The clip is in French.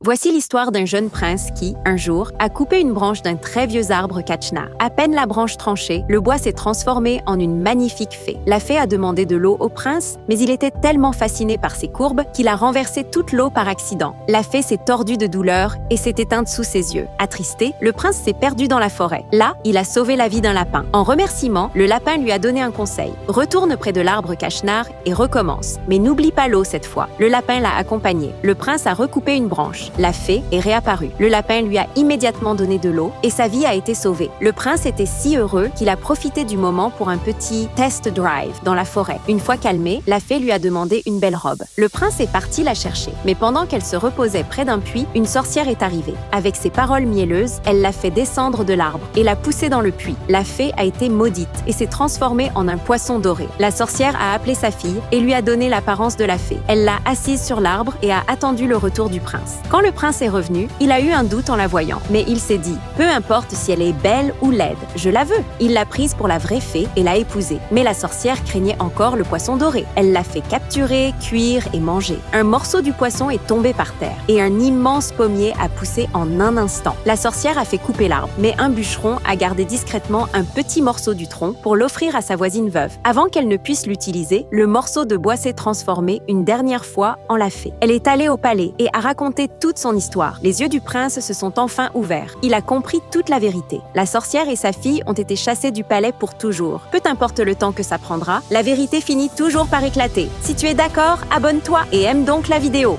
Voici l'histoire d'un jeune prince qui, un jour, a coupé une branche d'un très vieux arbre Kachnar. À peine la branche tranchée, le bois s'est transformé en une magnifique fée. La fée a demandé de l'eau au prince, mais il était tellement fasciné par ses courbes qu'il a renversé toute l'eau par accident. La fée s'est tordue de douleur et s'est éteinte sous ses yeux. Attristé, le prince s'est perdu dans la forêt. Là, il a sauvé la vie d'un lapin. En remerciement, le lapin lui a donné un conseil. Retourne près de l'arbre Kachnar et recommence. Mais n'oublie pas l'eau cette fois. Le lapin l'a accompagné. Le prince a recoupé une branche. La fée est réapparue. Le lapin lui a immédiatement donné de l'eau et sa vie a été sauvée. Le prince était si heureux qu'il a profité du moment pour un petit test drive dans la forêt. Une fois calmé, la fée lui a demandé une belle robe. Le prince est parti la chercher. Mais pendant qu'elle se reposait près d'un puits, une sorcière est arrivée. Avec ses paroles mielleuses, elle l'a fait descendre de l'arbre et l'a poussé dans le puits. La fée a été maudite et s'est transformée en un poisson doré. La sorcière a appelé sa fille et lui a donné l'apparence de la fée. Elle l'a assise sur l'arbre et a attendu le retour du prince. Quand le prince est revenu, il a eu un doute en la voyant, mais il s'est dit « Peu importe si elle est belle ou laide, je la veux ». Il l'a prise pour la vraie fée et l'a épousée. Mais la sorcière craignait encore le poisson doré. Elle l'a fait capturer, cuire et manger. Un morceau du poisson est tombé par terre et un immense pommier a poussé en un instant. La sorcière a fait couper l'arbre, mais un bûcheron a gardé discrètement un petit morceau du tronc pour l'offrir à sa voisine veuve. Avant qu'elle ne puisse l'utiliser, le morceau de bois s'est transformé une dernière fois en la fée. Elle est allée au palais et a raconté toute son histoire. Les yeux du prince se sont enfin ouverts. Il a compris toute la vérité. La sorcière et sa fille ont été chassées du palais pour toujours. Peu importe le temps que ça prendra, la vérité finit toujours par éclater. Si tu es d'accord, abonne-toi et aime donc la vidéo.